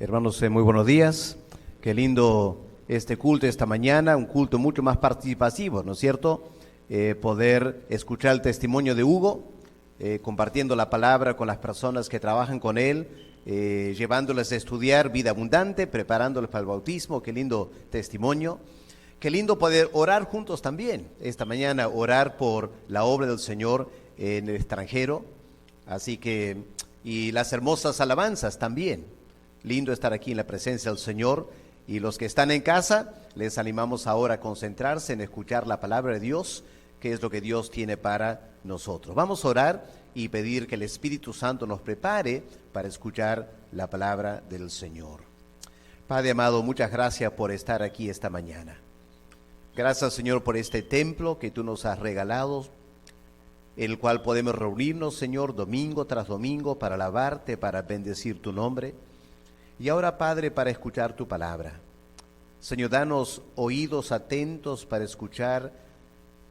Hermanos, muy buenos días. Qué lindo este culto esta mañana, un culto mucho más participativo, ¿no es cierto? Poder escuchar el testimonio de Hugo, compartiendo la palabra con las personas que trabajan con él, llevándoles a estudiar vida abundante, preparándoles para el bautismo. Qué lindo testimonio. Qué lindo poder orar juntos también. Esta mañana orar por la obra del Señor en el extranjero. Así que, y las hermosas alabanzas también. Lindo estar aquí en la presencia del Señor. Y los que están en casa, les animamos ahora a concentrarse en escuchar la palabra de Dios, que es lo que Dios tiene para nosotros. Vamos a orar y pedir que el Espíritu Santo nos prepare para escuchar la palabra del Señor. Padre amado, muchas gracias por estar aquí esta mañana. Gracias, Señor, por este templo que tú nos has regalado, en el cual podemos reunirnos, Señor, domingo tras domingo para alabarte, para bendecir tu nombre. Y ahora, Padre, para escuchar tu palabra. Señor, danos oídos atentos para escuchar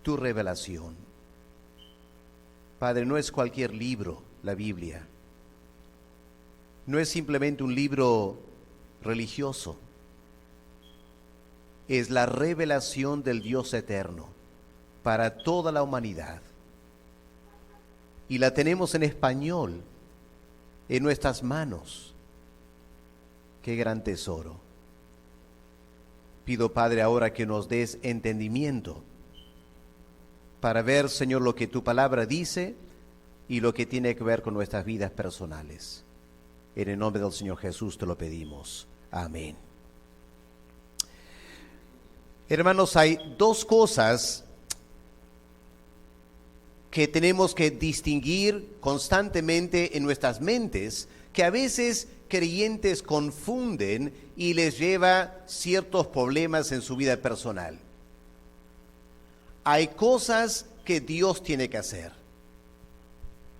tu revelación. Padre, no es cualquier libro, la Biblia. No es simplemente un libro religioso. Es la revelación del Dios eterno para toda la humanidad. Y la tenemos en español, en nuestras manos. Qué gran tesoro. Pido, Padre, ahora que nos des entendimiento para ver, Señor, lo que tu palabra dice y lo que tiene que ver con nuestras vidas personales. En el nombre del Señor Jesús te lo pedimos. Amén. Hermanos, hay dos cosas que tenemos que distinguir constantemente en nuestras mentes, que a veces creyentes confunden y les lleva ciertos problemas en su vida personal. Hay cosas que Dios tiene que hacer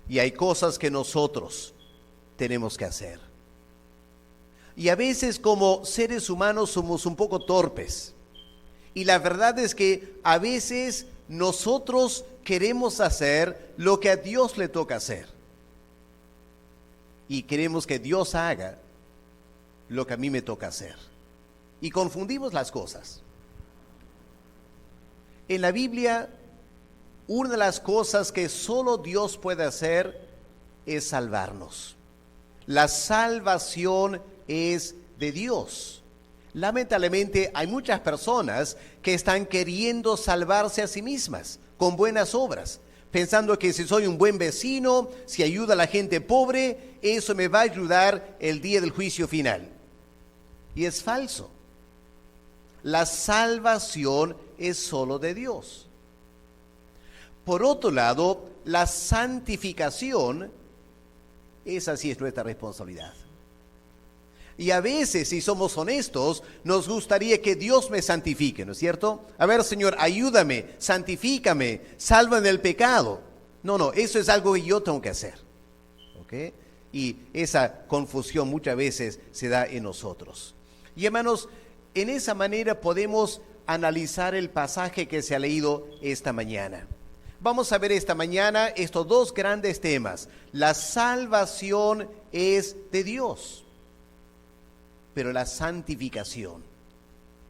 y hay cosas que nosotros tenemos que hacer. Y a veces como seres humanos somos un poco torpes. Y la verdad es que a veces nosotros queremos hacer lo que a Dios le toca hacer. Y queremos que Dios haga lo que a mí me toca hacer. Y confundimos las cosas. En la Biblia, una de las cosas que solo Dios puede hacer es salvarnos. La salvación es de Dios. Lamentablemente hay muchas personas que están queriendo salvarse a sí mismas con buenas obras, pensando que si soy un buen vecino, si ayudo a la gente pobre, eso me va a ayudar el día del juicio final. Y es falso. La salvación es solo de Dios. Por otro lado, la santificación, esa sí es nuestra responsabilidad. Y a veces, si somos honestos, nos gustaría que Dios me santifique, ¿no es cierto? A ver, Señor, ayúdame, santifícame, sálvame del pecado. No, eso es algo que yo tengo que hacer. ¿Ok? Y esa confusión muchas veces se da en nosotros. Y hermanos, en esa manera podemos analizar el pasaje que se ha leído esta mañana. Vamos a ver esta mañana estos dos grandes temas. La salvación es de Dios, pero la santificación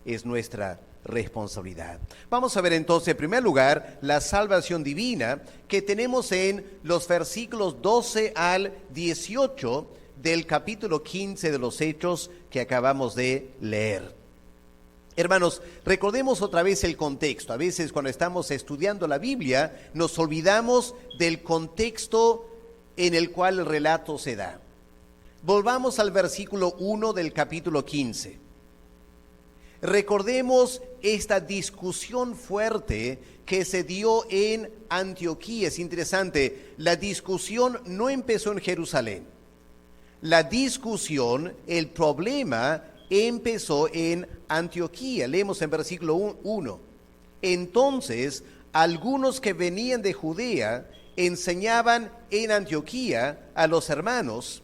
es nuestra responsabilidad. Vamos a ver entonces, en primer lugar, la salvación divina que tenemos en los versículos 12 al 18 del capítulo 15 de los Hechos que acabamos de leer. Hermanos, recordemos otra vez el contexto. A veces cuando estamos estudiando la Biblia nos olvidamos del contexto en el cual el relato se da. Volvamos al versículo 1 del capítulo 15. Recordemos esta discusión fuerte que se dio en Antioquía. Es interesante, la discusión no empezó en Jerusalén. La discusión, el problema, empezó en Antioquía. Leemos en versículo 1. Entonces, algunos que venían de Judea enseñaban en Antioquía a los hermanos: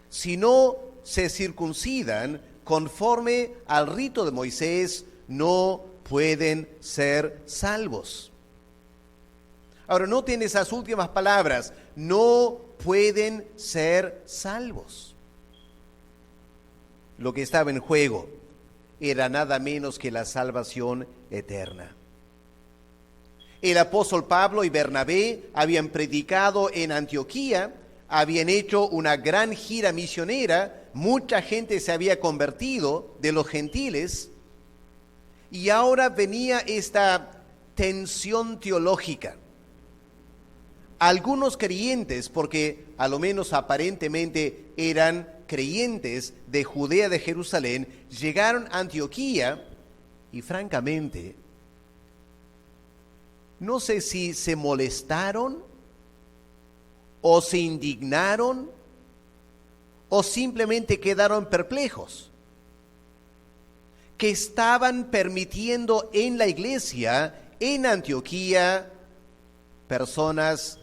si no se circuncidan conforme al rito de Moisés, no pueden ser salvos. Ahora, noten esas últimas palabras: no pueden ser salvos. Lo que estaba en juego era nada menos que la salvación eterna. El apóstol Pablo y Bernabé habían predicado en Antioquía, habían hecho una gran gira misionera, mucha gente se había convertido de los gentiles, y ahora venía esta tensión teológica. Algunos creyentes, porque a lo menos aparentemente eran creyentes de Judea, de Jerusalén, llegaron a Antioquía y francamente, no sé si se molestaron o se indignaron o simplemente quedaron perplejos, que estaban permitiendo en la iglesia en Antioquía personas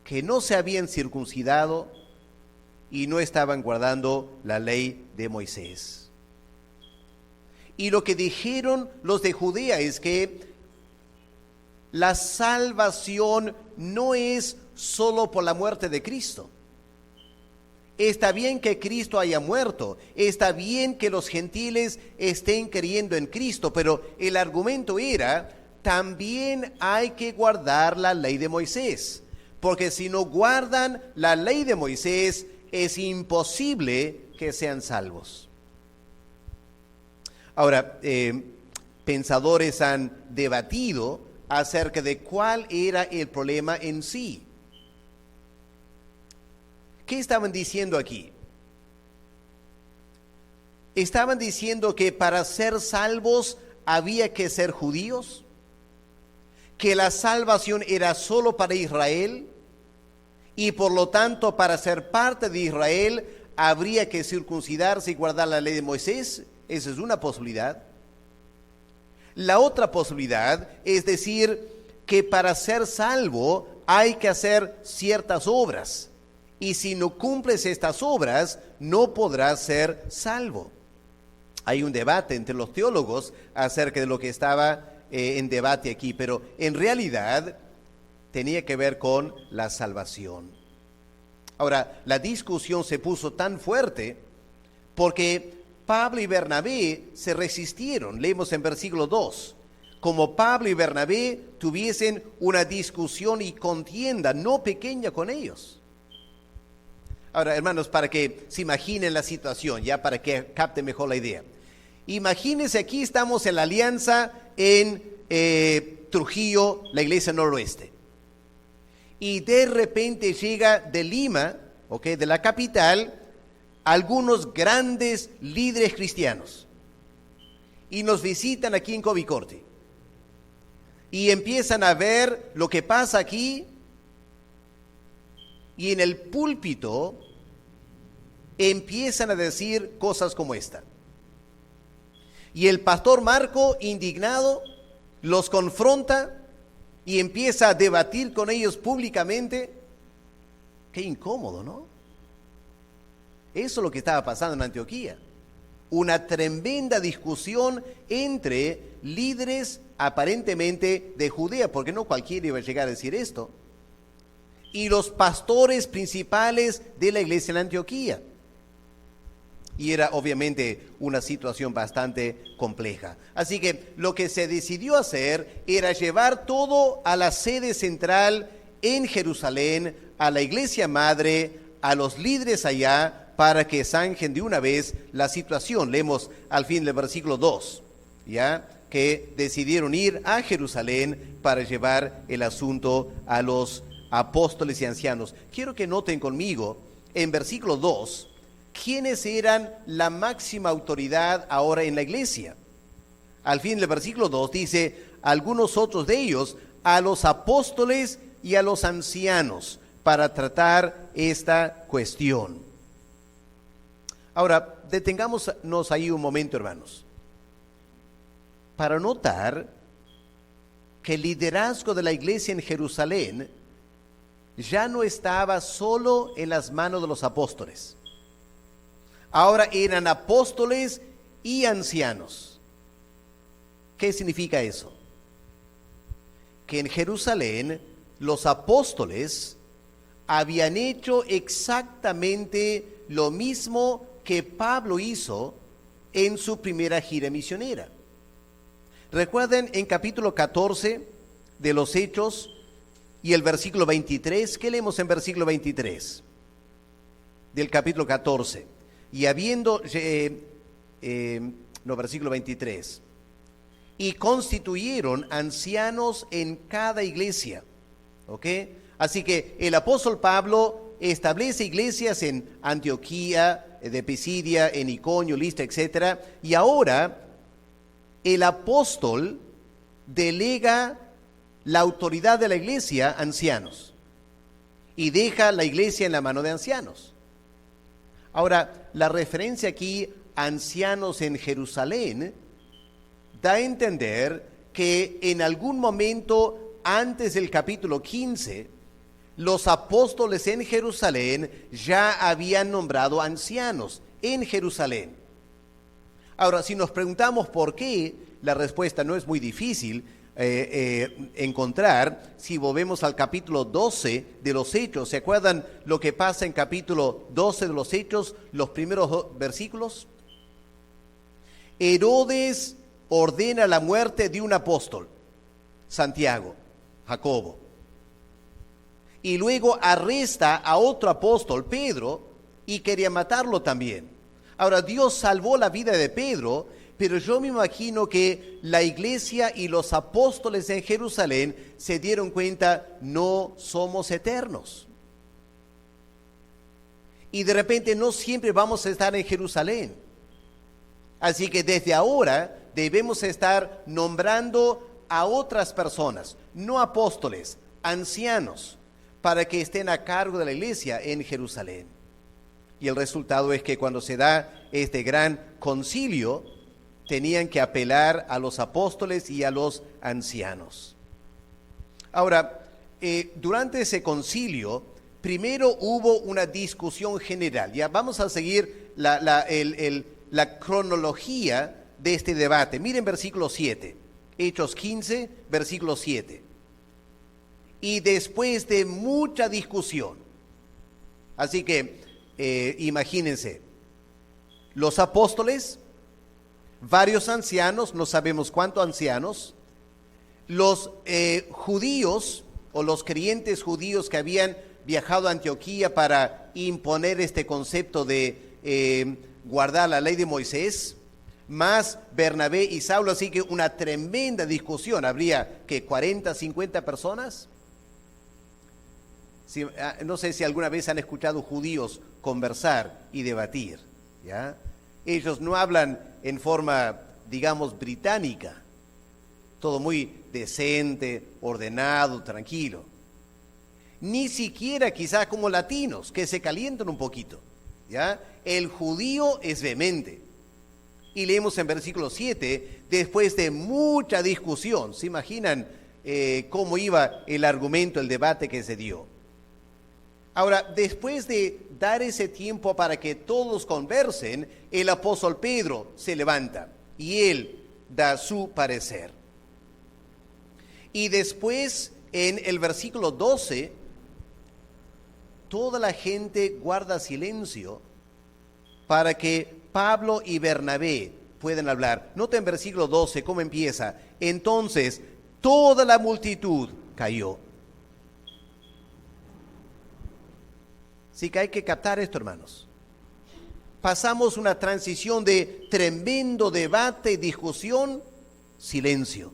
que no se habían circuncidado y no estaban guardando la ley de Moisés. Y lo que dijeron los de Judea es que la salvación no es solo por la muerte de Cristo. Está bien que Cristo haya muerto, está bien que los gentiles estén creyendo en Cristo, pero el argumento era, también hay que guardar la ley de Moisés, porque si no guardan la ley de Moisés, es imposible que sean salvos. Ahora, pensadores han debatido acerca de cuál era el problema en sí. ¿Qué estaban diciendo aquí? ¿Estaban diciendo que para ser salvos había que ser judíos? ¿Que la salvación era solo para Israel? Y por lo tanto, para ser parte de Israel, habría que circuncidarse y guardar la ley de Moisés. Esa es una posibilidad. La otra posibilidad es decir que para ser salvo hay que hacer ciertas obras. Y si no cumples estas obras, no podrás ser salvo. Hay un debate entre los teólogos acerca de lo que estaba en debate aquí, pero en realidad tenía que ver con la salvación. Ahora, la discusión se puso tan fuerte porque Pablo y Bernabé se resistieron. Leemos en versículo 2. Como Pablo y Bernabé tuviesen una discusión y contienda no pequeña con ellos. Ahora, hermanos, para que se imaginen la situación, ya para que capten mejor la idea. Imagínense, aquí estamos en la alianza en Trujillo, la iglesia noroeste. Y de repente llega de Lima, de la capital, algunos grandes líderes cristianos. Y nos visitan aquí en Covicorte. Y empiezan a ver lo que pasa aquí. Y en el púlpito empiezan a decir cosas como esta. Y el pastor Marco, indignado, los confronta y empieza a debatir con ellos públicamente. Qué incómodo, ¿no? Eso es lo que estaba pasando en Antioquía. Una tremenda discusión entre líderes aparentemente de Judea, porque no cualquiera iba a llegar a decir esto, y los pastores principales de la iglesia en Antioquía. Y era obviamente una situación bastante compleja. Así que lo que se decidió hacer era llevar todo a la sede central en Jerusalén, a la iglesia madre, a los líderes allá, para que zanjen de una vez la situación. Leemos al fin del versículo 2, ¿ya? Que decidieron ir a Jerusalén para llevar el asunto a los apóstoles y ancianos. Quiero que noten conmigo en versículo 2, ¿quiénes eran la máxima autoridad ahora en la iglesia? Al fin del versículo 2 dice, algunos otros de ellos, a los apóstoles y a los ancianos, para tratar esta cuestión. Ahora, detengámonos ahí un momento, hermanos, para notar que el liderazgo de la iglesia en Jerusalén ya no estaba solo en las manos de los apóstoles. Ahora eran apóstoles y ancianos. ¿Qué significa eso? Que en Jerusalén los apóstoles habían hecho exactamente lo mismo que Pablo hizo en su primera gira misionera. Recuerden en capítulo 14 de los Hechos y el versículo 23, ¿qué leemos en versículo 23 del capítulo 14? Y habiendo, versículo 23, y constituyeron ancianos en cada iglesia, ¿ok? Así que el apóstol Pablo establece iglesias en Antioquía, de Pisidia, en Iconio, Listra, etc. Y ahora el apóstol delega la autoridad de la iglesia a ancianos y deja la iglesia en la mano de ancianos. Ahora, la referencia aquí, ancianos en Jerusalén, da a entender que en algún momento antes del capítulo 15, los apóstoles en Jerusalén ya habían nombrado ancianos en Jerusalén. Ahora, si nos preguntamos por qué, la respuesta no es muy difícil encontrar si volvemos al capítulo 12 de los Hechos. ¿Se acuerdan lo que pasa en capítulo 12 de los Hechos, los primeros versículos? Herodes ordena la muerte de un apóstol, Santiago, Jacobo. Y luego arresta a otro apóstol, Pedro, y quería matarlo también. Ahora, Dios salvó la vida de Pedro, pero yo me imagino que la iglesia y los apóstoles en Jerusalén se dieron cuenta, no somos eternos. Y de repente no siempre vamos a estar en Jerusalén. Así que desde ahora debemos estar nombrando a otras personas, no apóstoles, ancianos, para que estén a cargo de la iglesia en Jerusalén. Y el resultado es que cuando se da este gran concilio, tenían que apelar a los apóstoles y a los ancianos. Ahora, durante ese concilio, primero hubo una discusión general. Ya vamos a seguir la cronología de este debate. Miren versículo 7, Hechos 15, versículo 7. Y después de mucha discusión, así que imagínense, los apóstoles, varios ancianos, no sabemos cuántos ancianos, los judíos o los creyentes judíos que habían viajado a Antioquía para imponer este concepto de guardar la ley de Moisés, más Bernabé y Saulo, así que una tremenda discusión. Habría que 40, 50 personas. No sé si alguna vez han escuchado judíos conversar y debatir, ¿ya? Ellos no hablan en forma, digamos, británica, todo muy decente, ordenado, tranquilo. Ni siquiera quizás como latinos, que se calientan un poquito, ¿ya? El judío es vehemente. Y leemos en versículo 7, después de mucha discusión, ¿se imaginan cómo iba el argumento, el debate que se dio? Ahora, después de dar ese tiempo para que todos conversen, el apóstol Pedro se levanta y él da su parecer. Y después, en el versículo 12, toda la gente guarda silencio para que Pablo y Bernabé puedan hablar. Nota en versículo 12 cómo empieza. Entonces, toda la multitud cayó. Así que hay que captar esto, hermanos. Pasamos una transición de tremendo debate, discusión, silencio.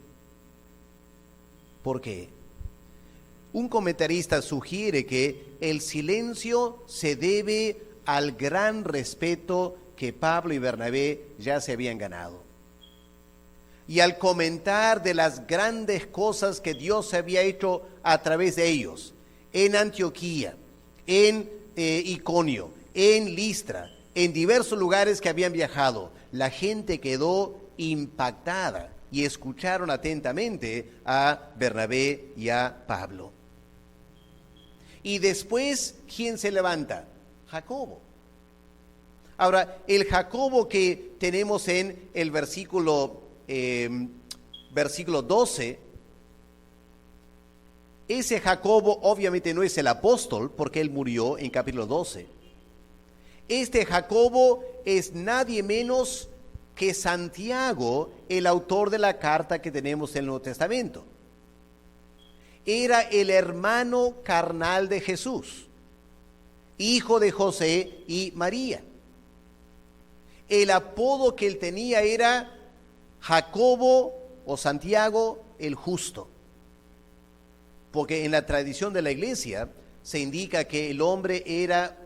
¿Por qué? Un comentarista sugiere que el silencio se debe al gran respeto que Pablo y Bernabé ya se habían ganado. Y al comentar de las grandes cosas que Dios había hecho a través de ellos, en Antioquía, en Iconio, en Listra, en diversos lugares que habían viajado, la gente quedó impactada y escucharon atentamente a Bernabé y a Pablo. Y después, ¿quién se levanta? Jacobo. Ahora, el Jacobo que tenemos en el versículo 12, ese Jacobo obviamente no es el apóstol porque él murió en capítulo 12. Este Jacobo es nadie menos que Santiago, el autor de la carta que tenemos en el Nuevo Testamento. Era el hermano carnal de Jesús, hijo de José y María. El apodo que él tenía era Jacobo o Santiago el Justo, porque en la tradición de la iglesia se indica que el hombre era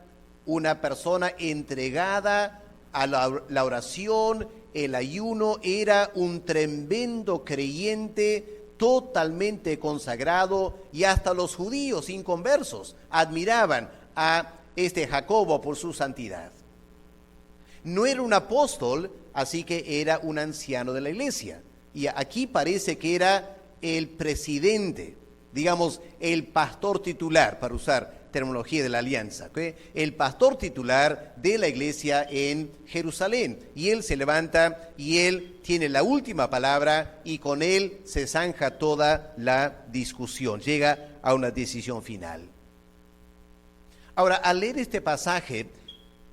una persona entregada a la oración, el ayuno, era un tremendo creyente, totalmente consagrado, y hasta los judíos inconversos admiraban a este Jacobo por su santidad. No era un apóstol, así que era un anciano de la iglesia. Y aquí parece que era el presidente, digamos, el pastor titular, para usar terminología de la alianza, ¿okay? El pastor titular de la iglesia en Jerusalén. Y él se levanta y él tiene la última palabra y con él se zanja toda la discusión, llega a una decisión final. Ahora, al leer este pasaje,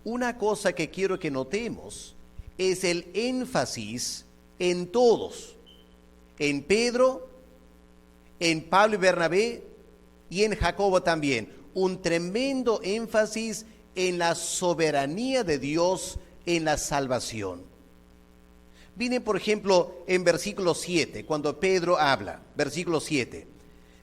una cosa que quiero que notemos es el énfasis en todos, en Pedro, en Pablo y Bernabé y en Jacobo también. Un tremendo énfasis en la soberanía de Dios en la salvación. Miren, por ejemplo, en versículo 7, cuando Pedro habla, versículo 7.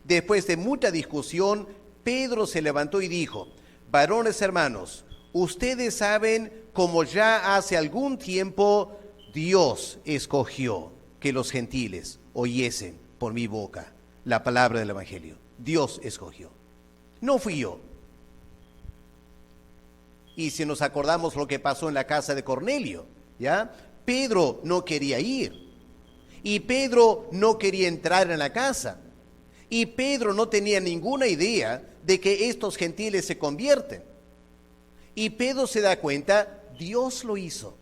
Después de mucha discusión, Pedro se levantó y dijo: varones hermanos, ustedes saben cómo ya hace algún tiempo Dios escogió que los gentiles oyesen por mi boca la palabra del Evangelio. Dios escogió. No fui yo. Y si nos acordamos lo que pasó en la casa de Cornelio, ¿ya? Pedro no quería ir. Y Pedro no quería entrar en la casa. Y Pedro no tenía ninguna idea de que estos gentiles se convierten. Y Pedro se da cuenta, Dios lo hizo.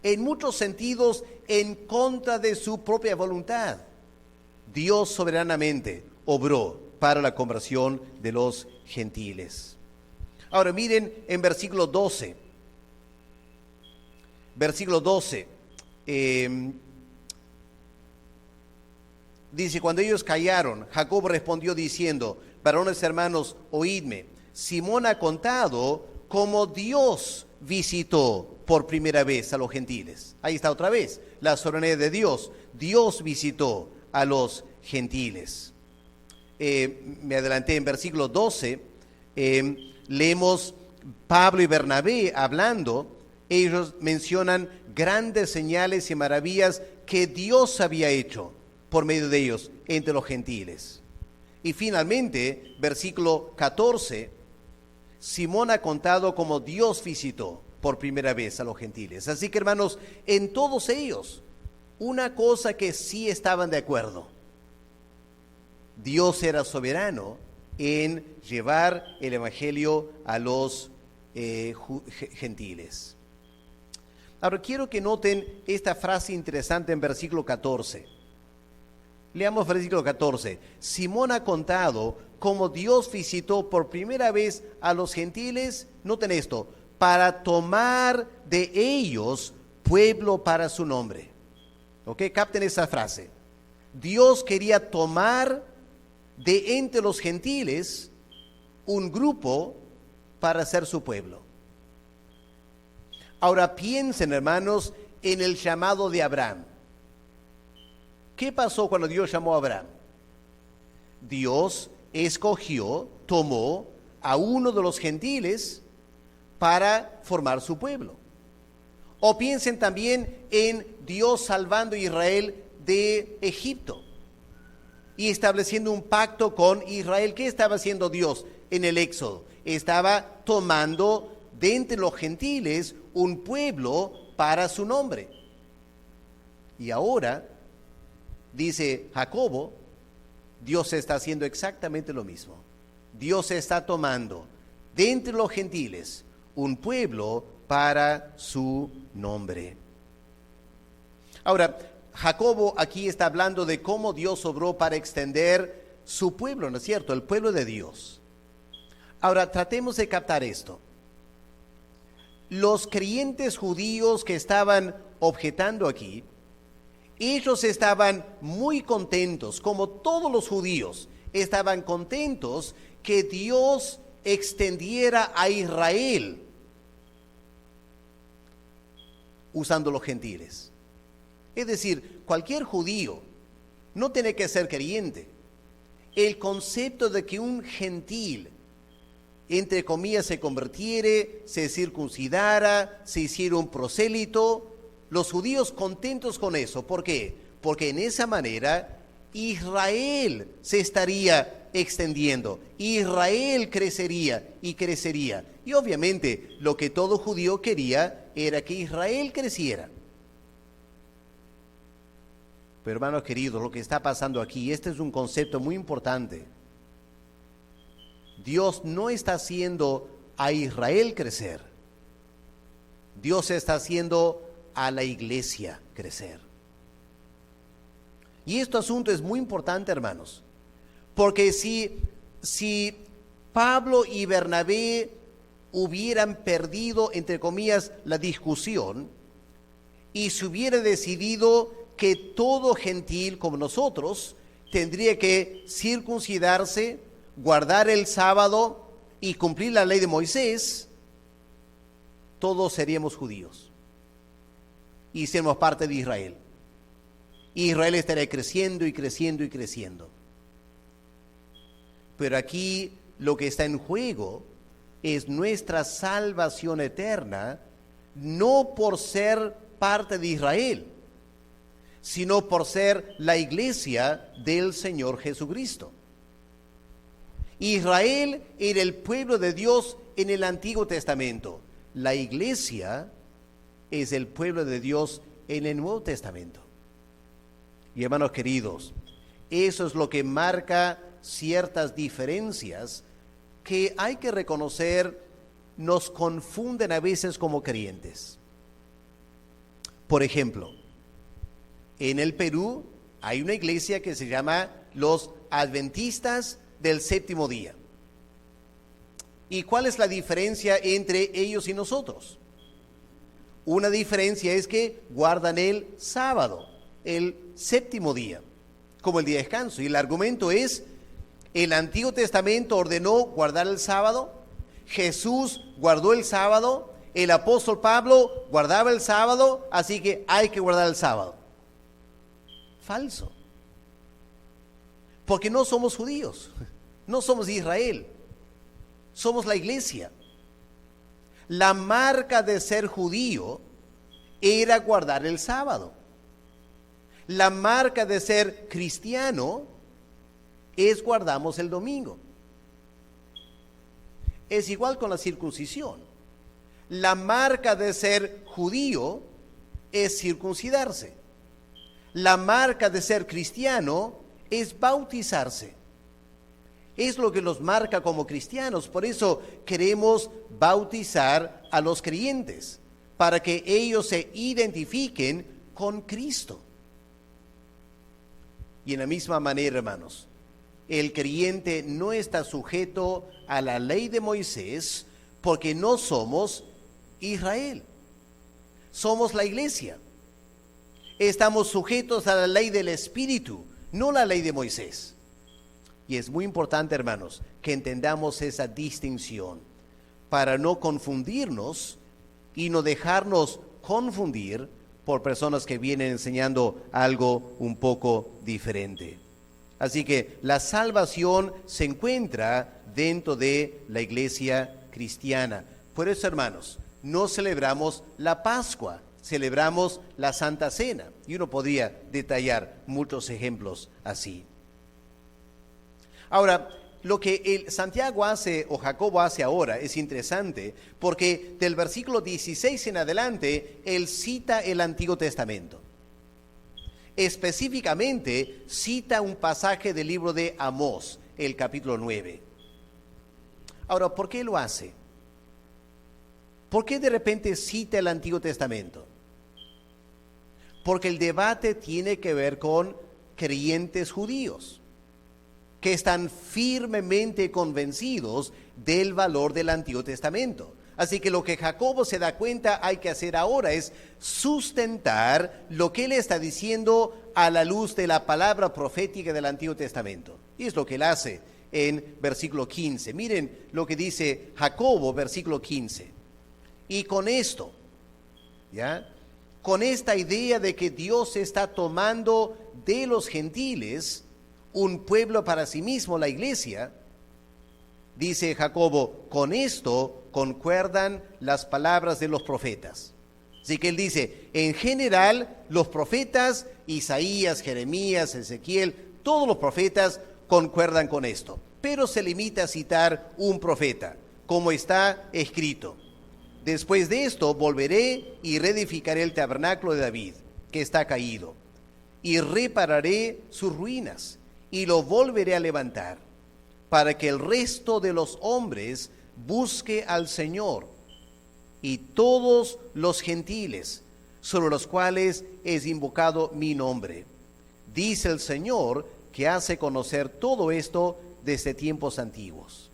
En muchos sentidos, en contra de su propia voluntad. Dios soberanamente obró para la conversión de los gentiles. Ahora miren en versículo 12. Versículo 12. Dice: cuando ellos callaron, Jacob respondió diciendo: varones hermanos, oídme. Simón ha contado cómo Dios visitó por primera vez a los gentiles. Ahí está otra vez, la soberanía de Dios. Dios visitó a los gentiles. Me adelanté en versículo 12, leemos Pablo y Bernabé hablando. Ellos mencionan grandes señales y maravillas que Dios había hecho por medio de ellos entre los gentiles. Y finalmente, versículo 14, Simón ha contado cómo Dios visitó por primera vez a los gentiles. Así que, hermanos, en todos ellos, una cosa que sí estaban de acuerdo: Dios era soberano en llevar el Evangelio a los gentiles. Ahora quiero que noten esta frase interesante en versículo 14. Leamos versículo 14. Simón ha contado cómo Dios visitó por primera vez a los gentiles, noten esto, para tomar de ellos pueblo para su nombre. ¿Ok? Capten esa frase. Dios quería tomar de entre los gentiles un grupo para ser su pueblo. Ahora piensen, hermanos, en el llamado de Abraham. ¿Qué pasó cuando Dios llamó a Abraham? Dios escogió, tomó a uno de los gentiles para formar su pueblo. O piensen también en Dios salvando a Israel de Egipto y estableciendo un pacto con Israel. ¿Qué estaba haciendo Dios en el Éxodo? Estaba tomando de entre los gentiles un pueblo para su nombre. Y ahora, dice Jacobo, Dios está haciendo exactamente lo mismo. Dios está tomando de entre los gentiles un pueblo para su nombre. Ahora, Jacobo aquí está hablando de cómo Dios obró para extender su pueblo, ¿no es cierto? El pueblo de Dios. Ahora, tratemos de captar esto. los creyentes judíos que estaban objetando aquí, ellos estaban muy contentos, como todos los judíos, estaban contentos que Dios extendiera a Israel usando los gentiles. Es decir, cualquier judío no tiene que ser creyente. El concepto de que un gentil, entre comillas, se convirtiere, se circuncidara, se hiciera un prosélito, los judíos contentos con eso. ¿Por qué? Porque en esa manera Israel se estaría extendiendo, Israel crecería y crecería. Y obviamente lo que todo judío quería era que Israel creciera. Pero hermanos queridos, lo que está pasando aquí, este es un concepto muy importante. Dios no está haciendo a Israel crecer. Dios está haciendo a la iglesia crecer. Y este asunto es muy importante, hermanos, porque si Pablo y Bernabé hubieran perdido, entre comillas, la discusión y se hubiera decidido que todo gentil como nosotros tendría que circuncidarse, guardar el sábado y cumplir la ley de Moisés, todos seríamos judíos y seríamos parte de Israel. Israel estaría creciendo y creciendo y creciendo. Pero aquí lo que está en juego es nuestra salvación eterna, no por ser parte de Israel, sino por ser la iglesia del Señor Jesucristo. Israel era el pueblo de Dios en el Antiguo Testamento. La iglesia es el pueblo de Dios en el Nuevo Testamento. Y hermanos queridos, eso es lo que marca ciertas diferencias que hay que reconocer, nos confunden a veces como creyentes. Por ejemplo, en el Perú hay una iglesia que se llama los Adventistas del Séptimo Día. ¿Y cuál es la diferencia entre ellos y nosotros? Una diferencia es que guardan el sábado, el séptimo día, como el día de descanso. Y el argumento es, el Antiguo Testamento ordenó guardar el sábado, Jesús guardó el sábado, el apóstol Pablo guardaba el sábado, así que hay que guardar el sábado. Falso. Porque no somos judíos, no somos de Israel, somos la iglesia. La marca de ser judío era guardar el sábado. La marca de ser cristiano es guardamos el domingo. Es igual con la circuncisión. La marca de ser judío es circuncidarse. La marca de ser cristiano es bautizarse. Es lo que los marca como cristianos. Por eso queremos bautizar a los creyentes, para que ellos se identifiquen con Cristo. Y en la misma manera, hermanos, el creyente no está sujeto a la ley de Moisés porque no somos Israel. Somos la iglesia. Estamos sujetos a la ley del Espíritu, no la ley de Moisés. Y es muy importante, hermanos, que entendamos esa distinción para no confundirnos y no dejarnos confundir por personas que vienen enseñando algo un poco diferente. Así que la salvación se encuentra dentro de la iglesia cristiana. Por eso, hermanos, no celebramos la Pascua, celebramos la Santa Cena. Y uno podría detallar muchos ejemplos así. Ahora, lo que Santiago hace o Jacobo hace ahora es interesante porque del versículo 16 en adelante él cita el Antiguo Testamento. Específicamente cita un pasaje del libro de Amós, el capítulo 9. Ahora, ¿por qué lo hace? ¿Por qué de repente cita el Antiguo Testamento? Porque el debate tiene que ver con creyentes judíos que están firmemente convencidos del valor del Antiguo Testamento. Así que lo que Jacobo se da cuenta hay que hacer ahora es sustentar lo que él está diciendo a la luz de la palabra profética del Antiguo Testamento. Y es lo que él hace en versículo 15. Miren lo que dice Jacobo, versículo 15. Y con esto, ¿ya? Con esta idea de que Dios está tomando de los gentiles un pueblo para sí mismo, la iglesia, dice Jacobo, con esto concuerdan las palabras de los profetas. Así que él dice, en general, los profetas, Isaías, Jeremías, Ezequiel, todos los profetas concuerdan con esto. Pero se limita a citar un profeta, como está escrito. Después de esto volveré y reedificaré el tabernáculo de David, que está caído, y repararé sus ruinas, y lo volveré a levantar, para que el resto de los hombres busque al Señor, y todos los gentiles, sobre los cuales es invocado mi nombre. Dice el Señor, que hace conocer todo esto desde tiempos antiguos.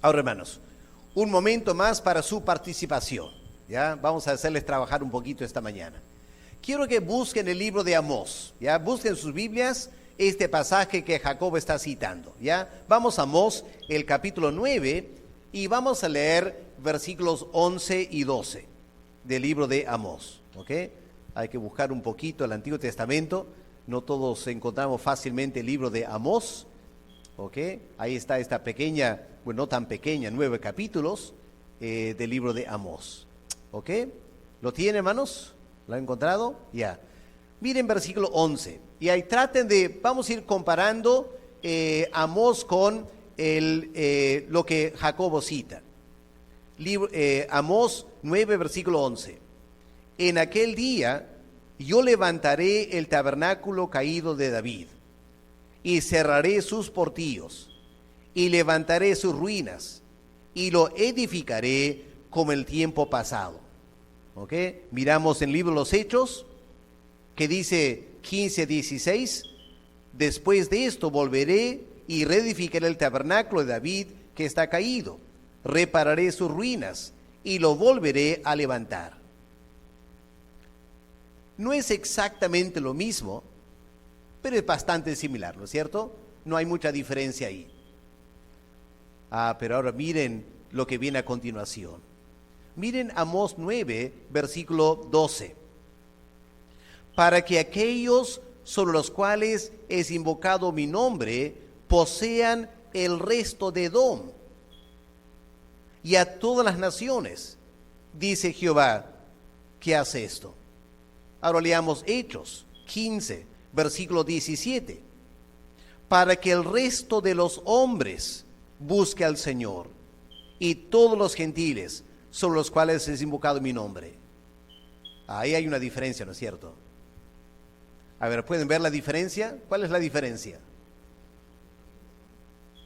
Ahora, hermanos, un momento más para su participación. ¿Ya? Vamos a hacerles trabajar un poquito esta mañana. Quiero que busquen el libro de Amós. ¿Ya? Busquen sus Biblias este pasaje que Jacobo está citando. ¿Ya? Vamos a Amós, el capítulo 9, y vamos a leer versículos 11 y 12 del libro de Amós. ¿Ok? Hay que buscar un poquito el Antiguo Testamento. No todos encontramos fácilmente el libro de Amós. ¿Ok? Ahí está esta pequeña, bueno, no tan pequeña, 9 capítulos del libro de Amós. ¿Ok? ¿Lo tienen, hermanos? ¿Lo han encontrado? Ya. Miren versículo 11. Y ahí traten de, vamos a ir comparando Amós con lo que Jacobo cita. Amós 9, versículo 11. En aquel día yo levantaré el tabernáculo caído de David, y cerraré sus portillos, y levantaré sus ruinas, y lo edificaré como el tiempo pasado. ¿Ok? Miramos en el libro de los Hechos, que dice 15:16, después de esto volveré y reedificaré el tabernáculo de David que está caído, repararé sus ruinas, y lo volveré a levantar. No es exactamente lo mismo, pero es bastante similar, ¿no es cierto? No hay mucha diferencia ahí. Pero ahora miren lo que viene a continuación. Miren Amós 9, versículo 12. Para que aquellos sobre los cuales es invocado mi nombre posean el resto de Edom y a todas las naciones, dice Jehová, que hace esto. Ahora leamos Hechos 15, versículo 17. Para que el resto de los hombres busque al Señor, y todos los gentiles sobre los cuales es invocado mi nombre. Ahí hay una diferencia, ¿no es cierto? A ver, ¿pueden ver la diferencia? ¿Cuál es la diferencia?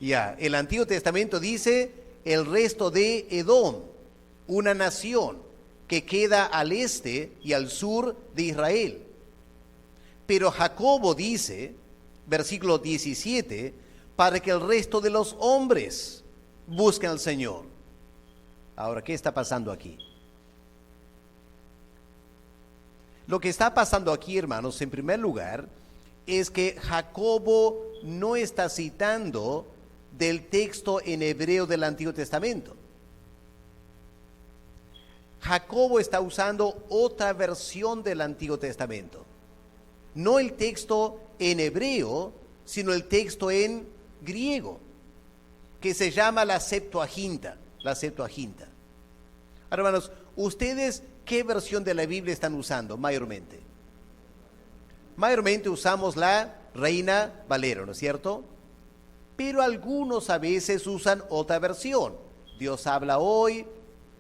Ya, el Antiguo Testamento dice el resto de Edom, una nación que queda al este y al sur de Israel. Pero Jacobo dice, versículo 17, para que el resto de los hombres busquen al Señor. Ahora, ¿qué está pasando aquí? Lo que está pasando aquí, hermanos, en primer lugar, es que Jacobo no está citando del texto en hebreo del Antiguo Testamento. Jacobo está usando otra versión del Antiguo Testamento. No el texto en hebreo, sino el texto en griego, que se llama la Septuaginta. La Septuaginta. Ahora, hermanos, ¿ustedes qué versión de la Biblia están usando mayormente? Mayormente usamos la Reina Valera, ¿no es cierto? Pero algunos a veces usan otra versión. Dios habla hoy,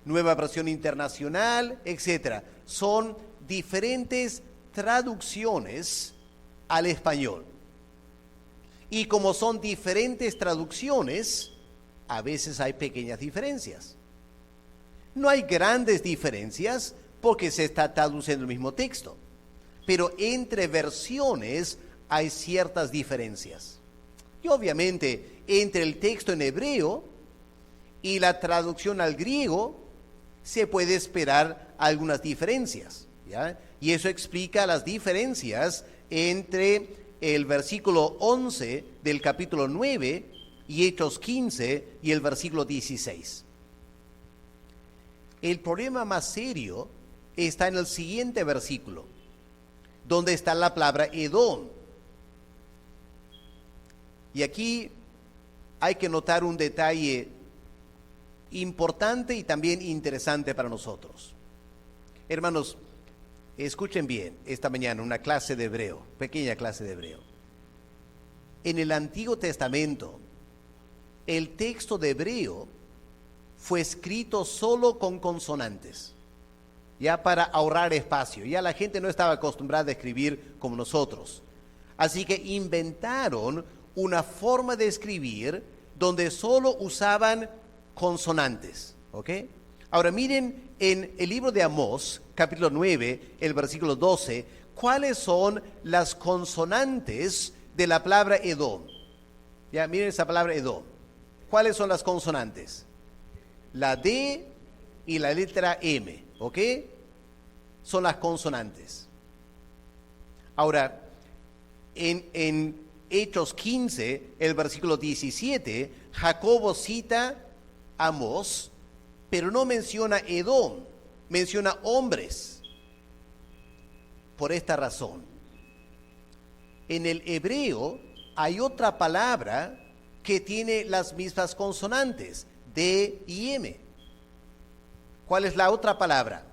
Nueva Versión Internacional, etc. Son diferentes traducciones al español. Y como son diferentes traducciones, a veces hay pequeñas diferencias. No hay grandes diferencias porque se está traduciendo el mismo texto, pero entre versiones hay ciertas diferencias. Y obviamente entre el texto en hebreo y la traducción al griego, se puede esperar algunas diferencias, ¿ya? Y eso explica las diferencias entre el versículo 11 del capítulo 9 y Hechos 15 y el versículo 16. El problema más serio está en el siguiente versículo, donde está la palabra Edom. Y aquí hay que notar un detalle importante y también interesante para nosotros. Hermanos, escuchen bien esta mañana una clase de hebreo, pequeña clase de hebreo. En el Antiguo Testamento, el texto de hebreo fue escrito solo con consonantes, ya para ahorrar espacio. Ya la gente no estaba acostumbrada a escribir como nosotros. Así que inventaron una forma de escribir donde solo usaban consonantes, ¿ok? Ahora miren en el libro de Amós, capítulo 9, el versículo 12, ¿cuáles son las consonantes de la palabra Edom? Ya, miren esa palabra Edom. ¿Cuáles son las consonantes? La D y la letra M, ¿ok? Son las consonantes. Ahora, en Hechos 15, el versículo 17, Jacobo cita a Amós, pero no menciona Edom, menciona hombres. Por esta razón, en el hebreo hay otra palabra que tiene las mismas consonantes, D y M. ¿Cuál es la otra palabra?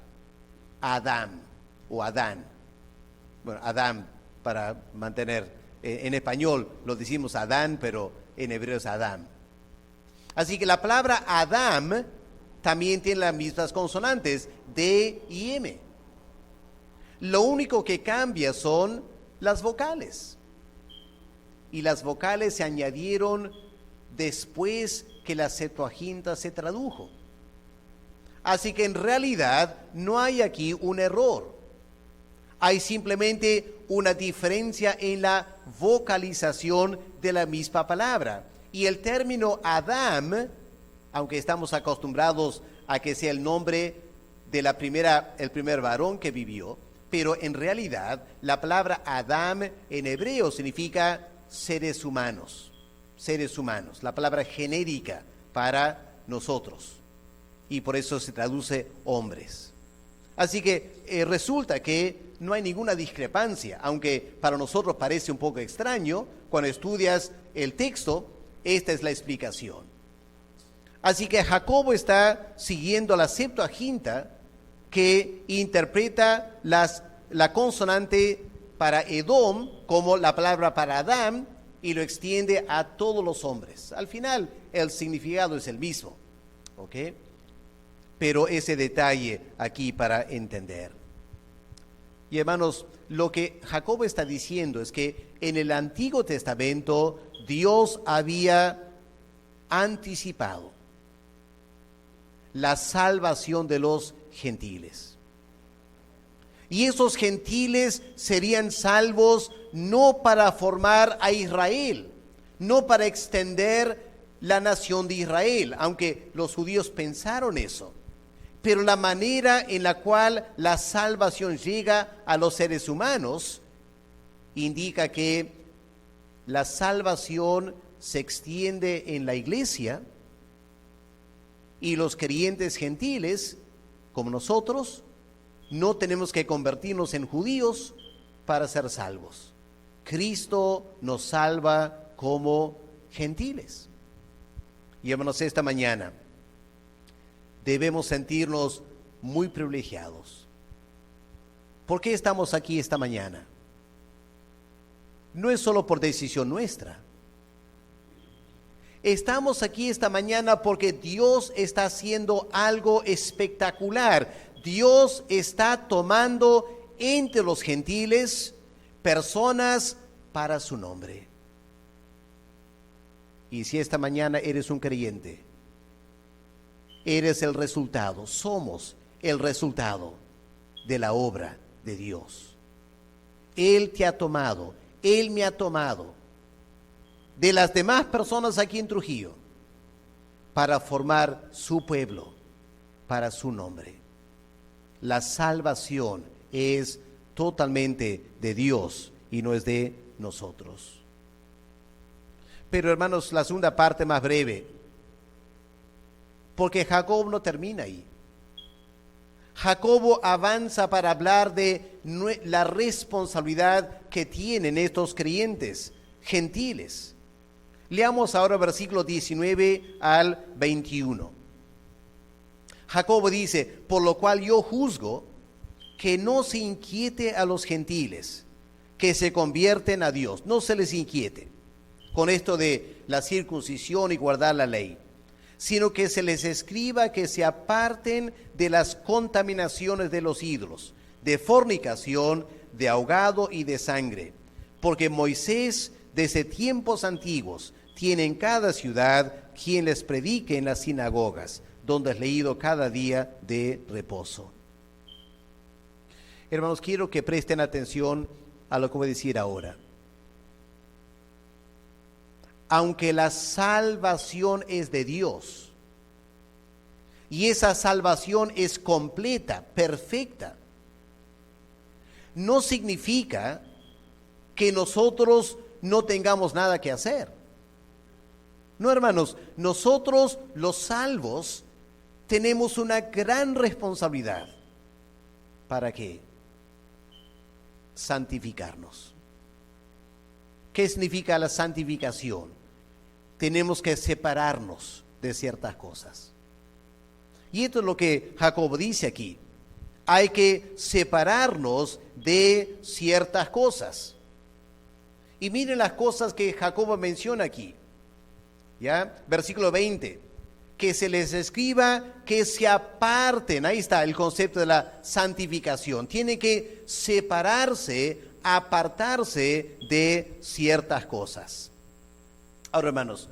Adam o Adán. Bueno, Adán para mantener, en español lo decimos Adán, pero en hebreo es Adam. Así que la palabra Adam también tiene las mismas consonantes, D y M. Lo único que cambia son las vocales. Y las vocales se añadieron después que la Septuaginta se tradujo. Así que en realidad no hay aquí un error. Hay simplemente una diferencia en la vocalización de la misma palabra. Y el término Adam, aunque estamos acostumbrados a que sea el nombre de el primer varón que vivió, pero en realidad la palabra Adam en hebreo significa seres humanos, la palabra genérica para nosotros, y por eso se traduce hombres. Así que resulta que no hay ninguna discrepancia, aunque para nosotros parece un poco extraño. Cuando estudias el texto, esta es la explicación. Así que Jacobo está siguiendo la Septuaginta, que interpreta la consonante para Edom como la palabra para Adán y lo extiende a todos los hombres. Al final el significado es el mismo, ¿ok? Pero ese detalle aquí para entender. Y hermanos, lo que Jacobo está diciendo es que en el Antiguo Testamento Dios había anticipado la salvación de los gentiles. Y esos gentiles serían salvos no para formar a Israel, no para extender la nación de Israel, aunque los judíos pensaron eso. Pero la manera en la cual la salvación llega a los seres humanos indica que la salvación se extiende en la iglesia y los creyentes gentiles, como nosotros, no tenemos que convertirnos en judíos para ser salvos. Cristo nos salva como gentiles. Y hermanos, esta mañana debemos sentirnos muy privilegiados. ¿Por qué estamos aquí esta mañana? No es solo por decisión nuestra. Estamos aquí esta mañana porque Dios está haciendo algo espectacular. Dios está tomando entre los gentiles personas para su nombre. Y si esta mañana eres un creyente, eres el resultado, somos el resultado de la obra de Dios. Él te ha tomado, Él me ha tomado. De las demás personas aquí en Trujillo, para formar su pueblo, para su nombre. La salvación es totalmente de Dios y no es de nosotros. Pero hermanos, la segunda parte más breve, porque Jacob no termina ahí. Jacobo avanza para hablar de la responsabilidad que tienen estos creyentes gentiles. Leamos ahora versículos 19 al 21. Jacobo dice: por lo cual yo juzgo que no se inquiete a los gentiles que se convierten a Dios, no se les inquiete con esto de la circuncisión y guardar la ley, sino que se les escriba que se aparten de las contaminaciones de los ídolos, de fornicación, de ahogado y de sangre, porque Moisés desde tiempos antiguos tiene en cada ciudad quien les predique en las sinagogas, donde es leído cada día de reposo. Hermanos, quiero que presten atención a lo que voy a decir ahora. Aunque la salvación es de Dios, y esa salvación es completa, perfecta, no significa que nosotros no tengamos nada que hacer. No, hermanos, nosotros los salvos tenemos una gran responsabilidad. ¿Para qué? Santificarnos. ¿Qué significa la santificación? Tenemos que separarnos de ciertas cosas. Y esto es lo que Jacobo dice aquí. Hay que separarnos de ciertas cosas. Y miren las cosas que Jacobo menciona aquí. ¿Ya? Versículo 20. Que se les escriba que se aparten. Ahí está el concepto de la santificación. Tiene que separarse, apartarse de ciertas cosas. Ahora, hermanos,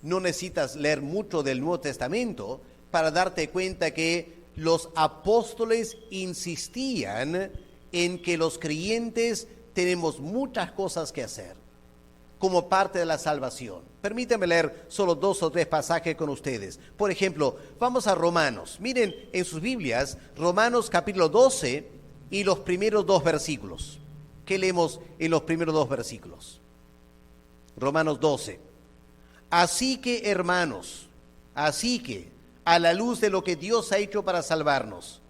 no necesitas leer mucho del Nuevo Testamento para darte cuenta que los apóstoles insistían en que los creyentes tenemos muchas cosas que hacer como parte de la salvación. Permítanme leer solo 2 o 3 pasajes con ustedes. Por ejemplo, vamos a Romanos. Miren en sus Biblias, Romanos capítulo 12 y los primeros 2 versículos. ¿Qué leemos en los primeros 2 versículos? Romanos 12. Así que, hermanos, a la luz de lo que Dios ha hecho para salvarnos,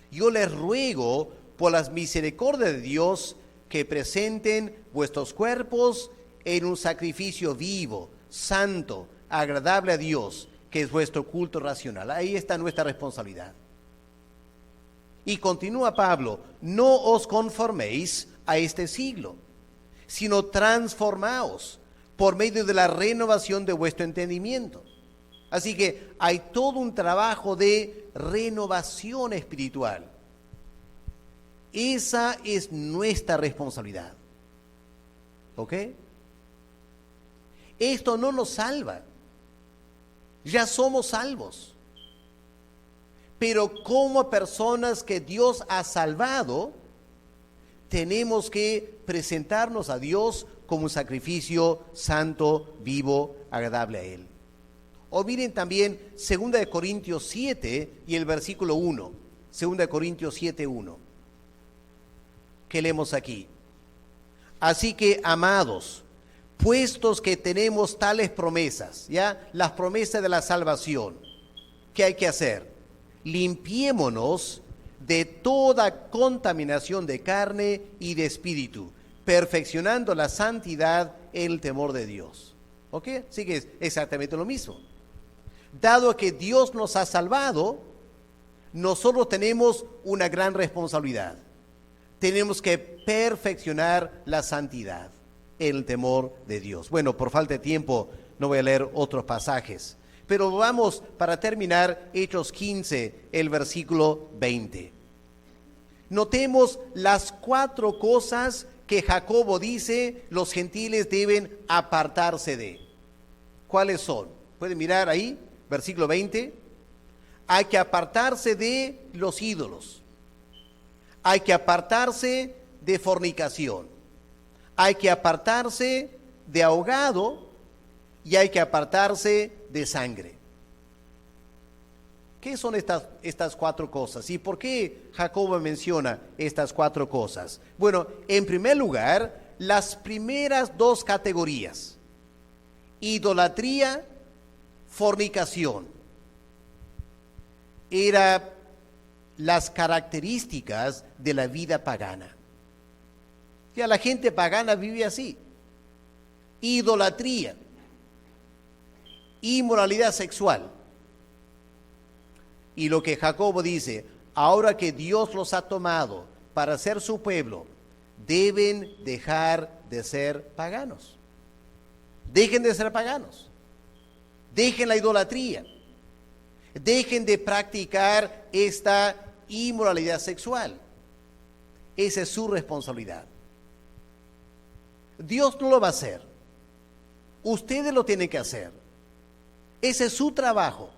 yo les ruego por las misericordias de Dios que presenten vuestros cuerpos en un sacrificio vivo, santo, agradable a Dios, que es vuestro culto racional. Ahí está nuestra responsabilidad. Y continúa Pablo: no os conforméis a este siglo, sino transformaos por medio de la renovación de vuestro entendimiento. Así que hay todo un trabajo de renovación espiritual. Esa es nuestra responsabilidad. ¿Ok? Esto no nos salva. Ya somos salvos. Pero como personas que Dios ha salvado, tenemos que presentarnos a Dios como un sacrificio santo, vivo, agradable a Él. O miren también 2 Corintios 7 y el versículo 1. 2 Corintios 7, 1. ¿Qué leemos aquí? Así que, amados, puestos que tenemos tales promesas, ¿ya? Las promesas de la salvación, ¿qué hay que hacer? Limpiémonos de toda contaminación de carne y de espíritu, perfeccionando la santidad en el temor de Dios. ¿Ok? Así que es exactamente lo mismo. Dado que Dios nos ha salvado, nosotros tenemos una gran responsabilidad. Tenemos que perfeccionar la santidad en el temor de Dios. Bueno, por falta de tiempo no voy a leer otros pasajes, pero vamos para terminar Hechos 15, el versículo 20. Notemos las 4 cosas que Jacobo dice los gentiles deben apartarse de. ¿Cuáles son? Pueden mirar ahí, versículo 20. Hay que apartarse de los ídolos. Hay que apartarse de fornicación. Hay que apartarse de ahogado y hay que apartarse de sangre. ¿Qué son estas cuatro cosas? ¿Y por qué Jacobo menciona estas cuatro cosas? Bueno, en primer lugar, las primeras dos categorías: idolatría, fornicación. Eran las características de la vida pagana. Ya la gente pagana vive así. Idolatría, inmoralidad sexual. Y lo que Jacobo dice, ahora que Dios los ha tomado para ser su pueblo, deben dejar de ser paganos. Dejen de ser paganos. Dejen la idolatría. Dejen de practicar esta inmoralidad sexual. Esa es su responsabilidad. Dios no lo va a hacer. Ustedes lo tienen que hacer. Ese es su trabajo.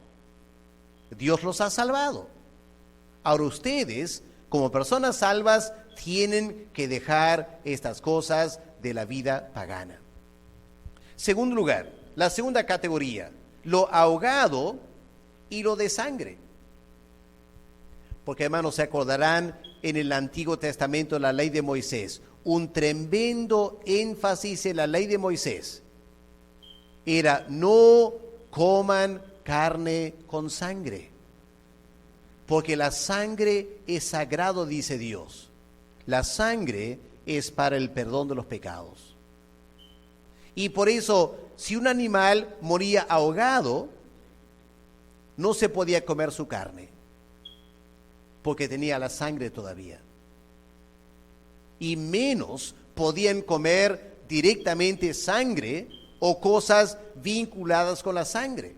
Dios los ha salvado. Ahora ustedes, como personas salvas, tienen que dejar estas cosas de la vida pagana. Segundo lugar, la segunda categoría, lo ahogado y lo de sangre. Porque, hermanos, se acordarán en el Antiguo Testamento, la ley de Moisés, un tremendo énfasis en la ley de Moisés era: no coman carne con sangre, porque la sangre es sagrado, dice Dios. La sangre es para el perdón de los pecados. Y por eso, si un animal moría ahogado, no se podía comer su carne, porque tenía la sangre todavía. Y menos podían comer directamente sangre o cosas vinculadas con la sangre.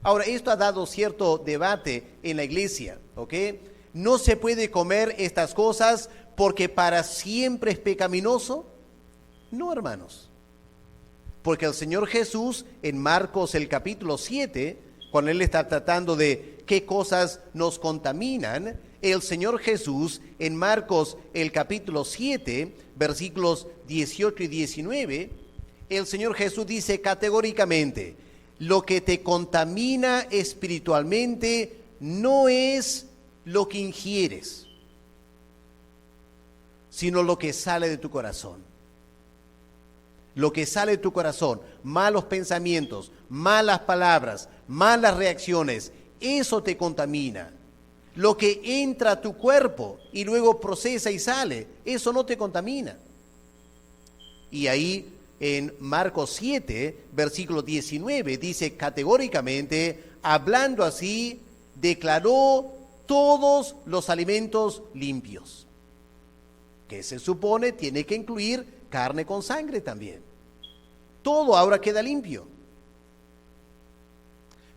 Ahora, esto ha dado cierto debate en la iglesia, ¿ok? No se puede comer estas cosas porque para siempre es pecaminoso. No, hermanos. Porque el Señor Jesús, en Marcos el capítulo 7, cuando Él está tratando de qué cosas nos contaminan, el Señor Jesús, en Marcos el capítulo 7, versículos 18 y 19, el Señor Jesús dice categóricamente: lo que te contamina espiritualmente no es lo que ingieres, sino lo que sale de tu corazón. Lo que sale de tu corazón, malos pensamientos, malas palabras, malas reacciones, eso te contamina. Lo que entra a tu cuerpo y luego procesa y sale, eso no te contamina. Y ahí en Marcos 7, versículo 19, dice categóricamente, hablando así, declaró todos los alimentos limpios, que se supone tiene que incluir carne con sangre también. Todo ahora queda limpio.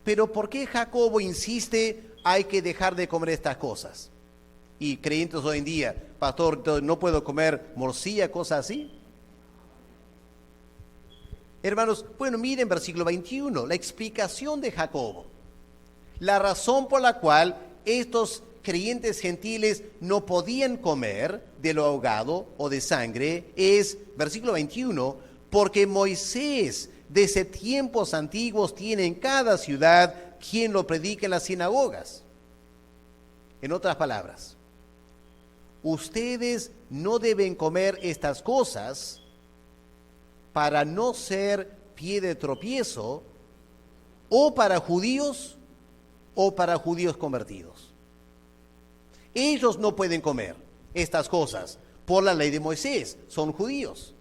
Pero ¿por qué Jacobo insiste hay que dejar de comer estas cosas? Y creyentes hoy en día, pastor, ¿no puedo comer morcilla, cosas así? Hermanos, bueno, miren versículo 21, la explicación de Jacobo. La razón por la cual estos creyentes gentiles no podían comer de lo ahogado o de sangre es, versículo 21, porque Moisés desde tiempos antiguos tiene en cada ciudad quien lo predique en las sinagogas. En otras palabras, ustedes no deben comer estas cosas para no ser pie de tropiezo o para judíos convertidos. Ellos no pueden comer estas cosas por la ley de Moisés, son judíos.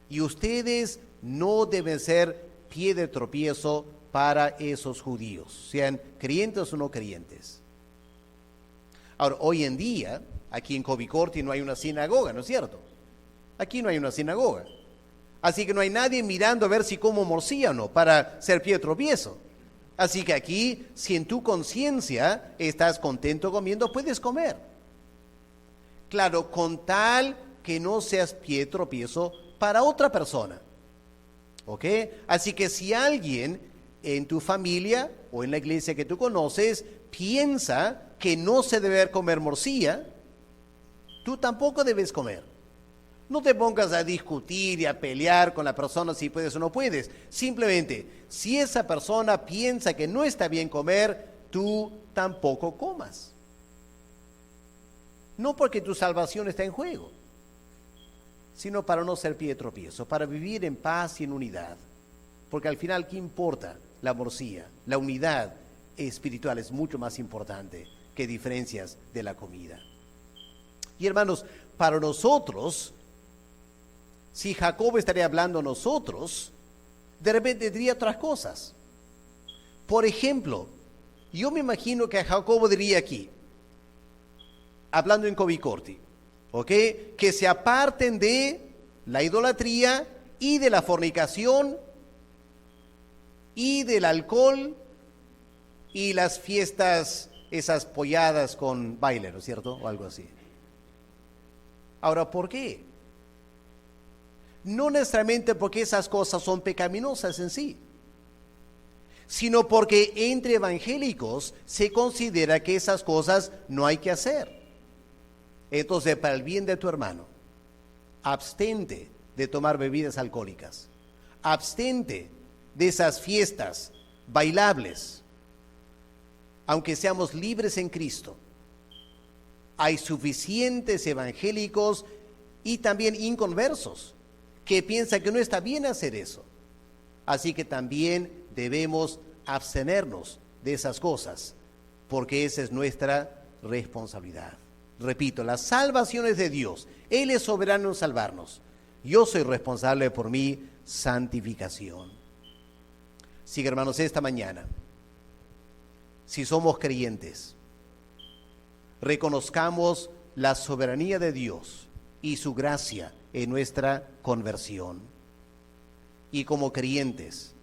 Y ustedes no deben ser pie de tropiezo para esos judíos, sean creyentes o no creyentes. Ahora, hoy en día, aquí en Covicorti no hay una sinagoga, ¿no es cierto? Aquí no hay una sinagoga. Así que no hay nadie mirando a ver si como morcilla o no para ser pie de tropiezo. Así que aquí, si en tu conciencia estás contento comiendo, puedes comer. Claro, con tal que no seas pie de tropiezo para otra persona. ¿Ok? Así que si alguien en tu familia o en la iglesia que tú conoces piensa que no se debe comer morcilla, tú tampoco debes comer. No te pongas a discutir y a pelear con la persona si puedes o no puedes. Simplemente, si esa persona piensa que no está bien comer, tú tampoco comas. No porque tu salvación está en juego, sino para no ser pie de tropiezo, para vivir en paz y en unidad. Porque al final, ¿qué importa la morcilla? La unidad espiritual es mucho más importante que diferencias de la comida. Y hermanos, para nosotros, si Jacob estaría hablando a nosotros, de repente diría otras cosas. Por ejemplo, yo me imagino que Jacobo diría aquí, hablando en Covicorti, ¿ok? Que se aparten de la idolatría y de la fornicación y del alcohol y las fiestas, esas polladas con baile, ¿no es cierto? O algo así. Ahora, ¿por qué? No necesariamente porque esas cosas son pecaminosas en sí, sino porque entre evangélicos se considera que esas cosas no hay que hacer. Entonces, para el bien de tu hermano, abstente de tomar bebidas alcohólicas, abstente de esas fiestas bailables. Aunque seamos libres en Cristo, hay suficientes evangélicos y también inconversos que piensan que no está bien hacer eso. Así que también debemos abstenernos de esas cosas, porque esa es nuestra responsabilidad. Repito, la salvación es de Dios. Él es soberano en salvarnos. Yo soy responsable por mi santificación. Así que, hermanos, esta mañana, si somos creyentes, reconozcamos la soberanía de Dios y su gracia en nuestra conversión. Y como creyentes,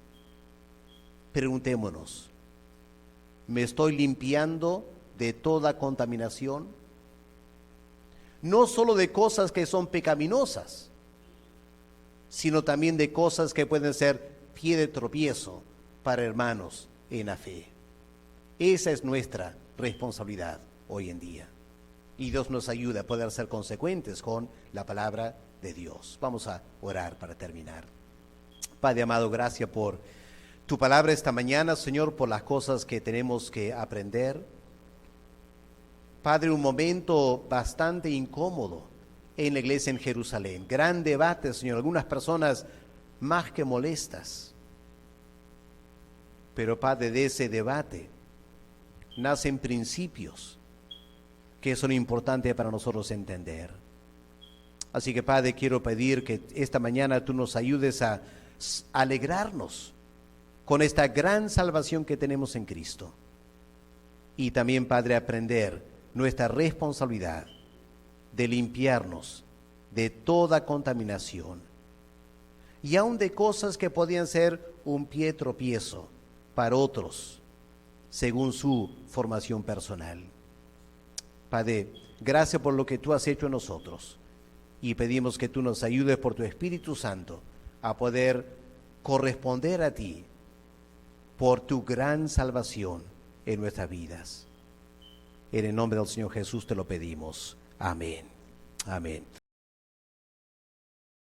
preguntémonos, ¿me estoy limpiando de toda contaminación? No solo de cosas que son pecaminosas, sino también de cosas que pueden ser pie de tropiezo para hermanos en la fe. Esa es nuestra responsabilidad hoy en día. Y Dios nos ayuda a poder ser consecuentes con la palabra de Dios. Vamos a orar para terminar. Padre amado, gracias por tu palabra esta mañana, Señor, por las cosas que tenemos que aprender. Padre, un momento bastante incómodo en la iglesia en Jerusalén. Gran debate, Señor, algunas personas más que molestas. Pero, Padre, de ese debate nacen principios que son importantes para nosotros entender. Así que, Padre, quiero pedir que esta mañana tú nos ayudes a alegrarnos con esta gran salvación que tenemos en Cristo. Y también, Padre, aprender nuestra responsabilidad de limpiarnos de toda contaminación y aun de cosas que podían ser un pie tropiezo para otros, según su formación personal. Padre, gracias por lo que tú has hecho en nosotros y pedimos que tú nos ayudes por tu Espíritu Santo a poder corresponder a ti por tu gran salvación en nuestras vidas. En el nombre del Señor Jesús te lo pedimos. Amén. Amén.